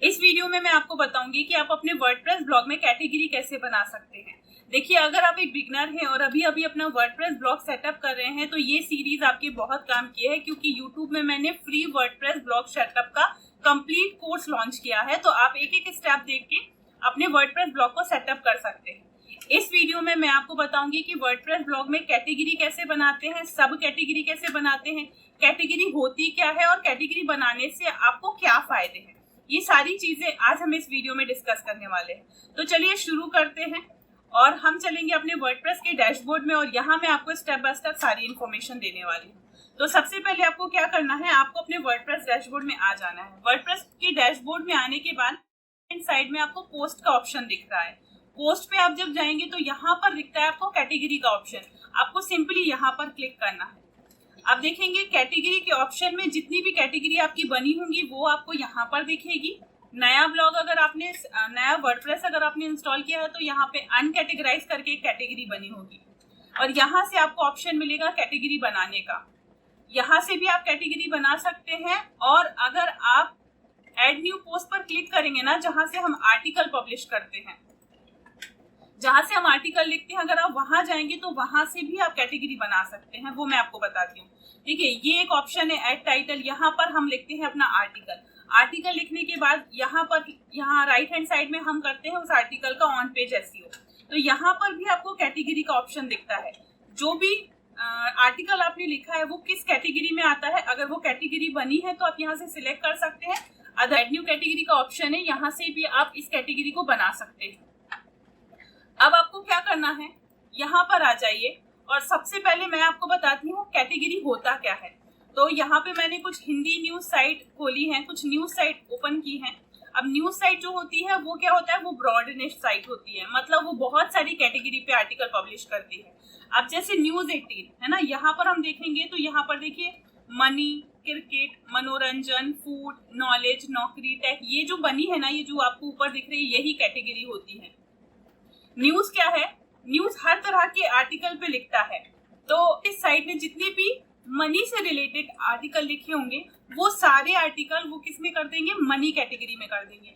इस वीडियो में मैं आपको बताऊंगी कि आप अपने वर्डप्रेस ब्लॉग में कैटेगरी कैसे बना सकते हैं। देखिए, अगर आप एक बिगनर हैं और अभी अभी अपना वर्डप्रेस ब्लॉग सेटअप कर रहे हैं तो ये सीरीज आपके बहुत काम की है, क्योंकि यूट्यूब में मैंने फ्री वर्डप्रेस ब्लॉग सेटअप का कंप्लीट कोर्स लॉन्च किया है। तो आप एक एक स्टेप देख के अपने वर्डप्रेस ब्लॉग को सेटअप कर सकते हैं। इस वीडियो में मैं आपको बताऊंगी कि वर्डप्रेस ब्लॉग में कैटेगरी कैसे बनाते हैं, सब कैटेगरी कैसे बनाते हैं, कैटेगरी होती क्या है और कैटेगरी बनाने से आपको क्या फायदे हैं। ये सारी चीजें आज हम इस वीडियो में डिस्कस करने वाले हैं। तो चलिए शुरू करते हैं और हम चलेंगे अपने वर्डप्रेस के डैशबोर्ड में और यहाँ मैं आपको स्टेप बाय स्टेप सारी इन्फॉर्मेशन देने वाली हूँ। तो सबसे पहले आपको क्या करना है, आपको अपने वर्डप्रेस डैशबोर्ड में आ जाना है। वर्डप्रेस के डैशबोर्ड में आने के बाद साइड में आपको पोस्ट का ऑप्शन दिख रहा है। पोस्ट पे आप जब जाएंगे तो यहाँ पर दिखता है आपको कैटेगरी का ऑप्शन। आपको सिंपली यहाँ पर क्लिक करना है। आप देखेंगे कैटेगरी के ऑप्शन में जितनी भी कैटेगरी आपकी बनी होंगी वो आपको यहाँ पर दिखेगी। नया ब्लॉग अगर आपने नया वर्डप्रेस अगर आपने इंस्टॉल किया है तो यहाँ पे अनकैटेगराइज करके एक कैटेगरी बनी होगी और यहाँ से आपको ऑप्शन मिलेगा कैटेगरी बनाने का। यहाँ से भी आप कैटेगरी बना सकते हैं और अगर आप एड न्यू पोस्ट पर क्लिक करेंगे ना, जहाँ से हम आर्टिकल पब्लिश करते हैं, जहां से हम आर्टिकल लिखते हैं, अगर आप वहां जाएंगे तो वहां से भी आप कैटेगरी बना सकते हैं। वो मैं आपको बताती हूँ। ठीक है, ये एक ऑप्शन है ऐड टाइटल। यहाँ पर हम लिखते हैं अपना आर्टिकल। आर्टिकल लिखने के बाद यहाँ राइट हैंड साइड में हम करते हैं उस आर्टिकल का ऑन पेज एसईओ। तो यहाँ पर भी आपको कैटेगरी का ऑप्शन दिखता है। जो भी आर्टिकल आपने लिखा है वो किस कैटेगरी में आता है, अगर वो कैटेगरी बनी है तो आप यहाँ से सिलेक्ट कर सकते हैं। अदर एड न्यू कैटेगरी का ऑप्शन है, यहाँ से भी आप इस कैटेगरी को बना सकते हैं। अब आपको क्या करना है, यहाँ पर आ जाइए और सबसे पहले मैं आपको बताती हूँ कैटेगरी होता क्या है। तो यहाँ पे मैंने कुछ हिंदी न्यूज साइट खोली है, कुछ न्यूज साइट ओपन की हैं। अब न्यूज साइट जो होती है वो क्या होता है, वो ब्रॉड निश साइट होती है, मतलब वो बहुत सारी कैटेगरी पे आर्टिकल पब्लिश करती है। अब जैसे न्यूज 18 है ना, यहाँ पर हम देखेंगे तो यहाँ पर देखिए मनी, क्रिकेट, मनोरंजन, फूड, नॉलेज, नौकरी, टेक, ये जो बनी है ना, ये जो आपको ऊपर दिख रही है यही कैटेगरी होती है। न्यूज क्या है, न्यूज हर तरह के आर्टिकल पे लिखता है। तो इस साइट में जितने भी मनी से रिलेटेड आर्टिकल लिखे होंगे वो सारे आर्टिकल वो किस में कर देंगे, मनी कैटेगरी में कर देंगे।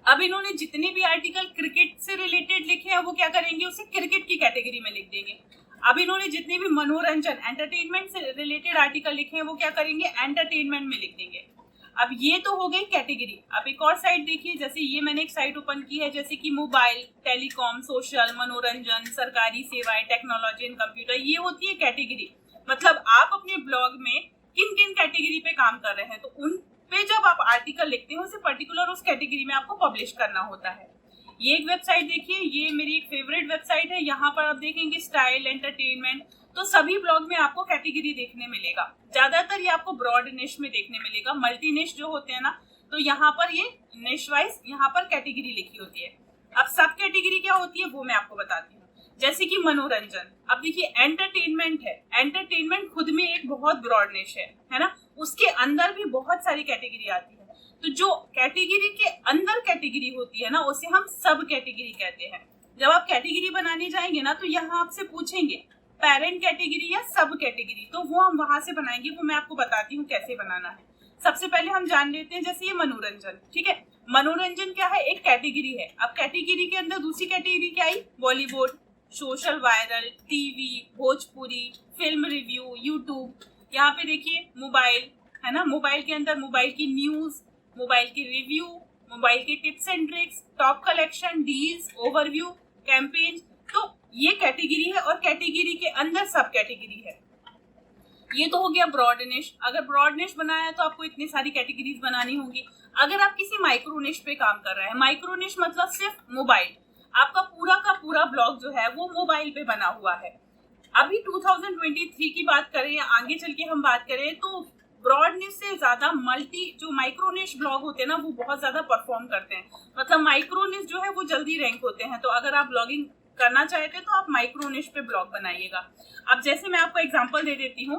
अब इन्होंने जितने भी आर्टिकल क्रिकेट से रिलेटेड लिखे हैं वो क्या करेंगे, उसे क्रिकेट की कैटेगरी में लिख देंगे। अब इन्होंने जितने भी मनोरंजन एंटरटेनमेंट से रिलेटेड आर्टिकल लिखे हैं वो क्या करेंगे, एंटरटेनमेंट में लिख देंगे। अब ये तो हो गई कैटेगरी। अब एक और साइट देखिए, जैसे ये मैंने एक साइट ओपन की है, जैसे कि मोबाइल, टेलीकॉम, सोशल, मनोरंजन, सरकारी सेवाएं, टेक्नोलॉजी एंड कंप्यूटर, ये होती है कैटेगरी। मतलब आप अपने ब्लॉग में किन किन कैटेगरी पे काम कर रहे हैं तो उन पे जब आप आर्टिकल लिखते हैं उसे पर्टिकुलर उस कैटेगरी में आपको पब्लिश करना होता है। ये एक वेबसाइट देखिए, ये मेरी एक फेवरेट वेबसाइट है। यहाँ पर आप देखेंगे स्टाइल, एंटरटेनमेंट, तो सभी ब्लॉग में आपको कैटेगरी देखने मिलेगा। ज्यादातर ये आपको ब्रॉड निश में देखने मिलेगा। मल्टी निश जो होते हैं ना, तो यहाँ पर ये निश वाइज यहाँ पर कैटेगरी लिखी होती है। अब सब कैटेगरी क्या होती है वो मैं आपको बताती हूँ। जैसे कि मनोरंजन, अब देखिए एंटरटेनमेंट है, एंटरटेनमेंट खुद में एक बहुत ब्रॉड निश है ना, उसके अंदर भी बहुत सारी कैटेगरी आती है। तो जो कैटेगरी के अंदर कैटेगरी होती है ना उसे हम सब कैटेगरी कहते हैं। जब आप कैटेगरी बनाने जाएंगे ना तो यहाँ आपसे पूछेंगे पेरेंट कैटेगरी या सब कैटेगरी, तो वो हम वहां से बनाएंगे। वो मैं आपको बताती हूँ कैसे बनाना है। सबसे पहले हम जान लेते हैं, जैसे ये मनोरंजन, ठीक है, मनोरंजन क्या है, एक कैटेगरी है। अब कैटेगरी के अंदर दूसरी कैटेगरी क्या आई, Bollywood, social, viral, TV, Bhojpuri, film review, YouTube. यहाँ पे देखिए मोबाइल है ना, मोबाइल के अंदर मोबाइल की न्यूज, मोबाइल की रिव्यू, मोबाइल के tips and tricks, top collection, deals, overview, campaign. तो ये कैटेगरी है और कैटेगरी के अंदर सब कैटेगरी है। ये तो हो गया ब्रॉड निश। अगर ब्रॉड निश बनाया है तो आपको इतनी सारी कैटेगरीज बनानी होंगी। अगर आप किसी माइक्रो निश पे काम कर रहे हैं, माइक्रो निश मतलब सिर्फ मोबाइल, आपका पूरा का पूरा ब्लॉग जो है वो मोबाइल पे बना हुआ है। अभी 2023 की बात करें या आगे चल के हम बात करें तो ब्रॉड निश से ज्यादा मल्टी जो माइक्रो निश ब्लॉग होते हैं ना वो बहुत ज्यादा परफॉर्म करते हैं। मतलब माइक्रो निश जो है वो जल्दी रैंक होते हैं। तो अगर आप ब्लॉगिंग करना चाहते हैं तो आप माइक्रो निश पे ब्लॉग बनाइएगा। अब जैसे मैं आपको एग्जांपल दे देती हूँ,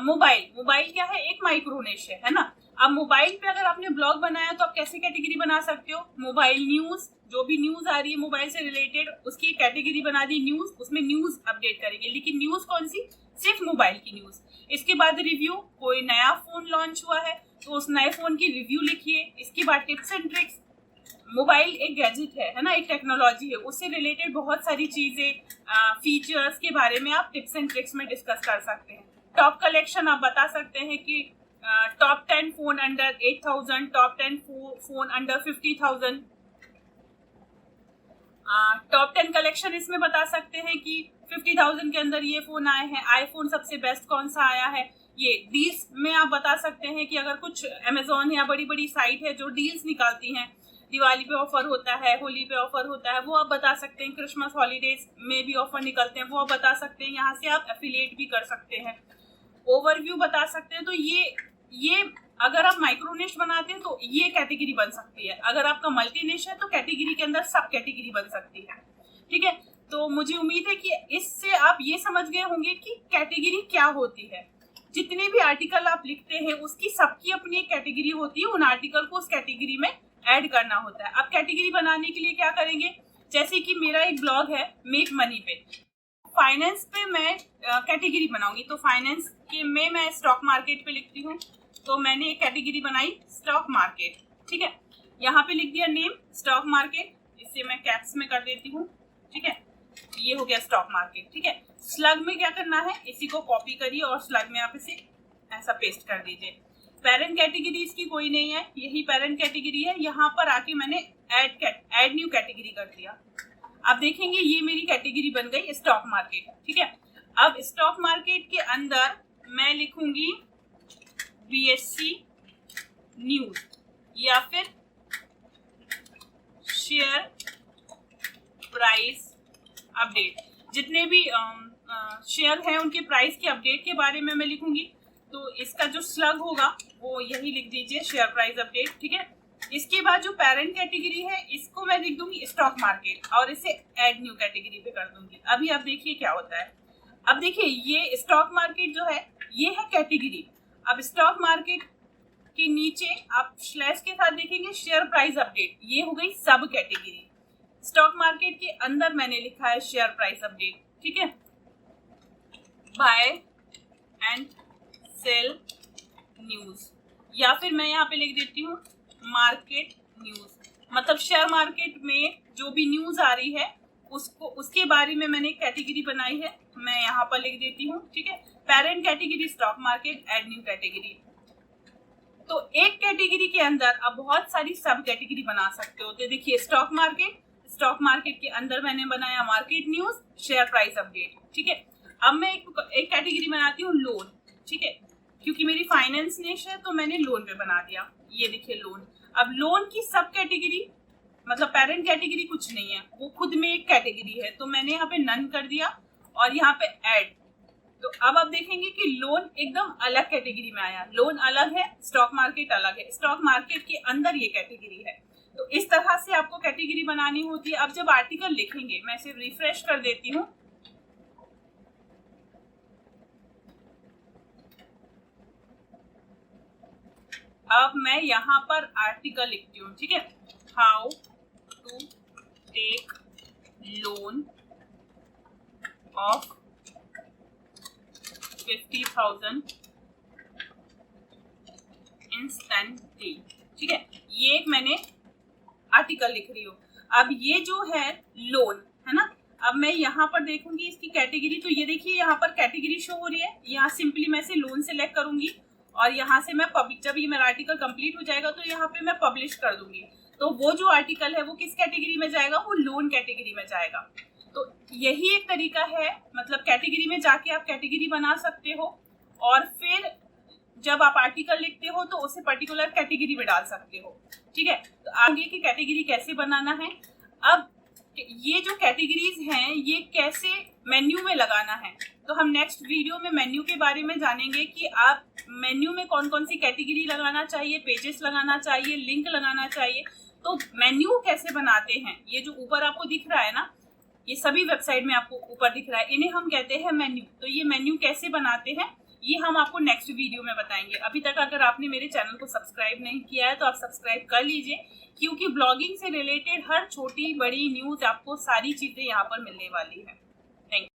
मोबाइल क्या है, एक माइक्रो निश है ना। अब मोबाइल पे अगर आपने ब्लॉग बनाया तो आप कैसे कैटेगरी बना सकते हो, मोबाइल न्यूज, जो भी न्यूज आ रही है मोबाइल से रिलेटेड उसकी कैटेगरी बना दी न्यूज, उसमें न्यूज अपडेट करेंगे। लेकिन न्यूज कौन सी, सिर्फ मोबाइल की न्यूज। इसके बाद रिव्यू, कोई नया फोन लॉन्च हुआ है तो उस नए फोन की रिव्यू लिखिए। इसके बाद टिप्स एंड ट्रिक्स। मोबाइल एक गैजेट है ना, एक टेक्नोलॉजी है, उससे रिलेटेड बहुत सारी चीजें, फीचर्स के बारे में आप टिप्स एंड ट्रिक्स में डिस्कस कर सकते हैं। टॉप कलेक्शन आप बता सकते हैं कि top 10 phone under 8,000, top 10 phone under 50,000। Top 10 collection इसमें बता सकते हैं कि 50,000 के अंदर ये फोन आए हैं, आईफोन सबसे बेस्ट कौन सा आया है। ये डील्स में आप बता सकते हैं कि अगर कुछ अमेजोन या बड़ी बड़ी साइट है जो डील्स निकालती हैं, दिवाली पे ऑफर होता है, होली पे ऑफर होता है, वो आप बता सकते हैं। क्रिसमस हॉलीडेज में भी ऑफर निकलते हैं, वो आप बता सकते हैं। यहाँ से आप एफिलिएट भी कर सकते हैं, ओवरव्यू बता सकते हैं। तो ये अगर आप माइक्रोनिश बनाते हैं तो ये कैटेगरी बन सकती है। अगर आपका मल्टीनिश है तो कैटेगरी के अंदर सब कैटेगरी बन सकती है। ठीक है, तो मुझे उम्मीद है कि इससे आप ये समझ गए होंगे कि कैटेगरी क्या होती है। जितने भी आर्टिकल आप लिखते हैं उसकी सबकी अपनी एक कैटेगरी होती है, उन आर्टिकल को उस कैटेगरी में ऐड करना होता है। अब कैटेगरी बनाने के लिए क्या करेंगे, जैसे कि मेरा एक ब्लॉग है मेक मनी पे, फाइनेंस पे मैं कैटेगरी बनाऊंगी। तो फाइनेंस के में मैं स्टॉक मार्केट पे लिखती हूँ, तो मैंने एक कैटेगरी बनाई स्टॉक मार्केट। ठीक है, यहाँ पे लिख दिया नेम स्टॉक मार्केट, इसे मैं कैप्स में कर देती हूँ। ठीक है, ये हो गया स्टॉक मार्केट। ठीक है, स्लग में क्या करना है, इसी को कॉपी करिए और स्लग में आप इसे ऐसा पेस्ट कर दीजिए। पेरेंट कैटेगरी इसकी कोई नहीं है, यही पेरेंट कैटेगरी है। यहाँ पर आके मैंने ऐड न्यू कैटेगरी कर दिया। अब देखेंगे ये मेरी कैटेगरी बन गई स्टॉक मार्केट। ठीक है, अब स्टॉक मार्केट के अंदर मैं लिखूंगी BSE न्यूज या फिर शेयर प्राइस अपडेट। जितने भी शेयर हैं उनके प्राइस के अपडेट के बारे में मैं लिखूंगी। तो इसका जो स्लग होगा वो यही लिख दीजिए, शेयर प्राइस अपडेट। ठीक है, इसके बाद जो पेरेंट कैटेगरी है इसको मैं लिख दूंगी स्टॉक मार्केट और इसे ऐड न्यू कैटेगरी पे कर दूंगी। अभी आप देखिए क्या होता है। अब देखिए ये स्टॉक मार्केट जो है ये है कैटेगरी। अब स्टॉक मार्केट के नीचे आप स्लैश के साथ देखेंगे शेयर प्राइस अपडेट, ये हो गई सब कैटेगरी। स्टॉक मार्केट के अंदर मैंने लिखा है शेयर प्राइस अपडेट। ठीक है, बाय एंड सेल न्यूज, या फिर मैं यहाँ पे लिख देती हूँ मार्केट न्यूज। मतलब शेयर मार्केट में जो भी न्यूज आ रही है उसको, उसके बारे में मैंने एक कैटेगरी बनाई है, मैं यहाँ पर लिख देती हूँ। ठीक है, parent category stock market, add new category. तो एक कैटेगरी के अंदर आप बहुत सारी सब कैटेगरी बना सकते हो। तो देखिए स्टॉक मार्केट के अंदर मैंने बनाया market news, share price update. ठीक है, अब मैं एक कैटेगरी बनाती हूँ लोन। ठीक है, क्योंकि मेरी फाइनेंस निश है तो मैंने लोन पे बना दिया। ये देखिए लोन। अब लोन की सब कैटेगरी, मतलब पेरेंट कैटेगरी कुछ नहीं है, वो खुद में एक कैटेगरी है, तो मैंने यहाँ पे नन कर दिया और यहाँ पे ऐड। तो अब आप देखेंगे कि लोन एकदम अलग कैटेगरी में आया। लोन अलग है, स्टॉक मार्केट अलग है, स्टॉक मार्केट के अंदर ये कैटेगरी है। तो इस तरह से आपको कैटेगरी बनानी होती है। अब जब आर्टिकल लिखेंगे, मैं इसे रिफ्रेश कर देती हूँ। अब मैं यहाँ पर आर्टिकल लिखती हूँ। ठीक है, how to take loan of 50,000 instantly. ठीक है, ये एक मैंने आर्टिकल लिख रही हूँ। अब ये जो है लोन है ना, अब मैं यहाँ पर देखूंगी इसकी कैटेगरी। तो ये देखिए यहाँ पर कैटेगरी शो हो रही है। यहाँ सिंपली मैं से लोन सेलेक्ट करूंगी और यहाँ से मैं जब ये मेरा आर्टिकल कंप्लीट हो जाएगा तो यहाँ पे मैं पब्लिश कर दूंगी। तो वो जो आर्टिकल है वो किस कैटेगरी में जाएगा, वो लोन कैटेगरी में जाएगा। तो यही एक तरीका है, मतलब कैटेगरी में जाके आप कैटेगरी बना सकते हो और फिर जब आप आर्टिकल लिखते हो तो उसे पर्टिकुलर कैटेगरी में डाल सकते हो। ठीक है, तो आगे की कैटेगरी कैसे बनाना है। अब ये जो कैटेगरीज हैं ये कैसे मेन्यू में लगाना है, तो हम नेक्स्ट वीडियो में मेन्यू के बारे में जानेंगे कि आप मेन्यू में कौन कौन सी कैटेगरी लगाना चाहिए, पेजेस लगाना चाहिए, लिंक लगाना चाहिए। तो मेन्यू कैसे बनाते हैं, ये जो ऊपर आपको दिख रहा है ना, ये सभी वेबसाइट में आपको ऊपर दिख रहा है, इन्हें हम कहते हैं मेन्यू। तो ये मेन्यू कैसे बनाते हैं ये हम आपको नेक्स्ट वीडियो में बताएंगे। अभी तक अगर आपने मेरे चैनल को सब्सक्राइब नहीं किया है तो आप सब्सक्राइब कर लीजिए, क्योंकि ब्लॉगिंग से रिलेटेड हर छोटी बड़ी न्यूज आपको सारी चीजें यहाँ पर मिलने वाली है। Thank you.